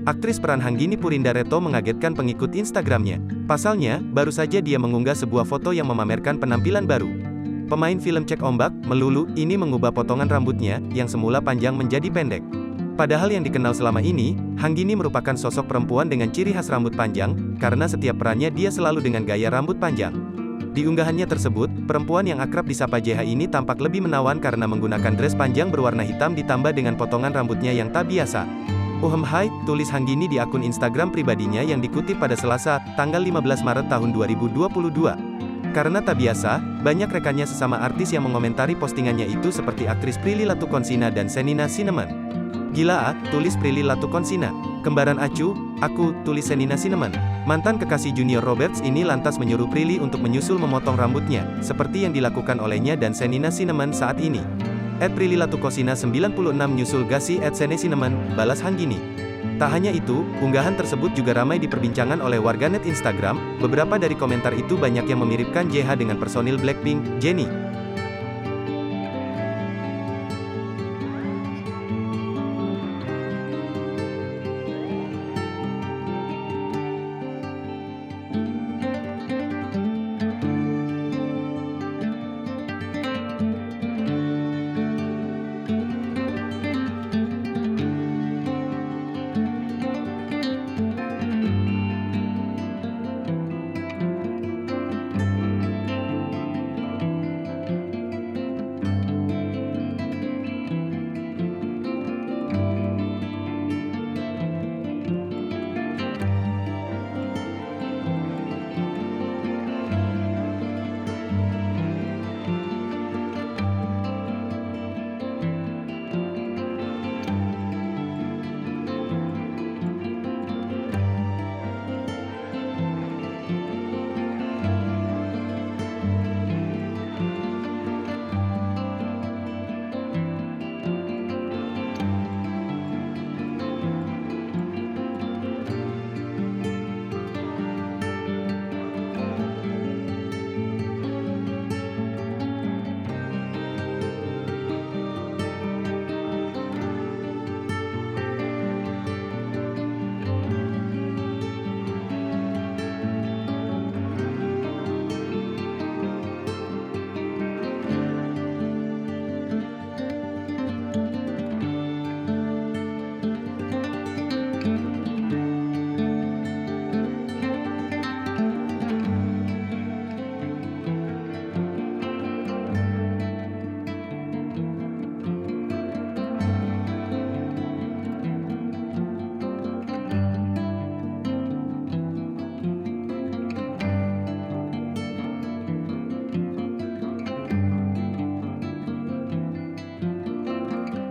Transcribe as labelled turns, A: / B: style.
A: Aktris peran Hanggini Purindareto mengagetkan pengikut Instagramnya. Pasalnya, baru saja dia mengunggah sebuah foto yang memamerkan penampilan baru. Pemain film Cek Ombak, Melulu, ini mengubah potongan rambutnya, yang semula panjang menjadi pendek. Padahal yang dikenal selama ini, Hanggini merupakan sosok perempuan dengan ciri khas rambut panjang, karena setiap perannya dia selalu dengan gaya rambut panjang. Di unggahannya tersebut, perempuan yang akrab disapa JH ini tampak lebih menawan karena menggunakan dress panjang berwarna hitam ditambah dengan potongan rambutnya yang tak biasa. Hai, tulis Hanggini di akun Instagram pribadinya yang dikutip pada Selasa, tanggal 15 Maret tahun 2022. Karena tak biasa, banyak rekannya sesama artis yang mengomentari postingannya itu seperti aktris Prilly Latuconsina dan Shenina Cinnamon. Gila tulis Prilly Latuconsina. Kembaran Acu, aku, tulis Shenina Cinnamon. Mantan kekasih Junior Roberts ini lantas menyuruh Prilly untuk menyusul memotong rambutnya, seperti yang dilakukan olehnya dan Shenina Cinnamon saat ini. @Prilly Latuconsina 96 nyusul Gasi @Sene Cinnamon, balas Hanggini. Tak hanya itu, unggahan tersebut juga ramai diperbincangkan oleh warganet Instagram. Beberapa dari komentar itu banyak yang memiripkan JH dengan personil Blackpink, Jennie.